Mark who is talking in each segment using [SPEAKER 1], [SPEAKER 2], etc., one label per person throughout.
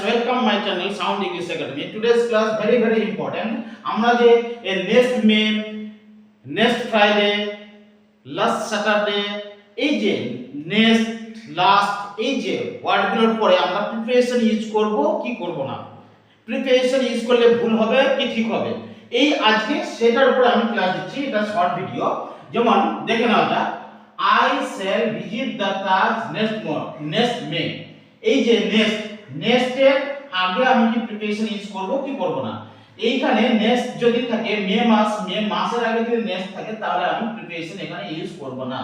[SPEAKER 1] welcome my channel Sound English Academy. Today's class very important. আমরা যে next May, next Friday, last Saturday এই যে next, last এই যে ওয়ার্ডগুলোর পরে আমরা প্রিপারেশন ইউজ করব কি করব না। প্রিপারেশন ইউজ করলে ভুল হবে কি ঠিক হবে, এই আজকে সেটার উপর আমি ক্লাস দিচ্ছি। এটা শর্ট ভিডিও। যেমন দেখে নাও যা, I shall visit the Taj next May। এই যে নেক্সট এর আগে আমি কি প্রিপারেশন ইউজ করব কি করব না। এইখানে নেক্সট যদি থাকে মে মাসের আগে যদি নেক্সট থাকে তাহলে আমি প্রিপারেশন এখানে ইউজ করব না।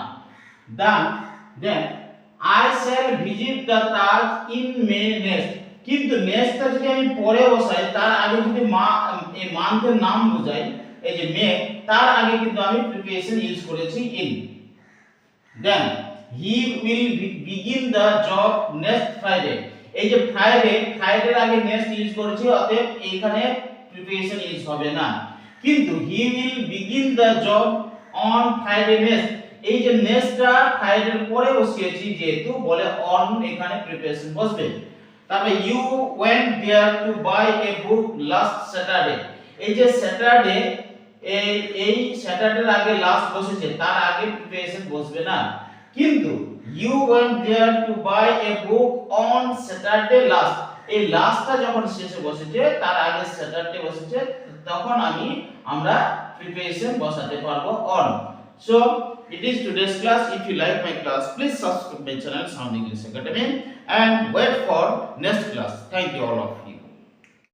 [SPEAKER 1] দেন I shall visit the Taj in May next। কিন্তু নেক্সটটা যদি আমি পরে বসাই, তার আগে যদি এই মান্থের নাম বোঝাই, এই যে মে, তার আগে কিন্তু আমি প্রিপারেশন ইউজ করেছি in. Then he will begin the job next Friday। এই যে ফ্রাইডের আগে নেক্সট ইউজ করেছি, অতএব এইখানে প্রিপারেশন ইউজ হবে না। কিন্তু he will begin the job on Friday next। এই যে নেক্সটটা ফ্রাইডের পরে বসিয়েছি, যেহেতু বলে অন, এখানে প্রিপারেশন বসবে। তারপরে you went there to buy a book last Saturday। এই যে স্যাটারডে, এই স্যাটারডের আগে লাস্ট বসেছে, তার আগে প্রিপারেশন বসবে না। কিন্তু you went there to buy a book on Saturday last। এই লাস্টটা যখন শেষে বসেছে, তার আগে স্যাটারডে বসেছে, তখন আমরা প্রিপারেশন বসাতে পারবো on। So it is today's class. If you like my class, please subscribe my channel Sound English Academy and wait for next class. Thank you all of you.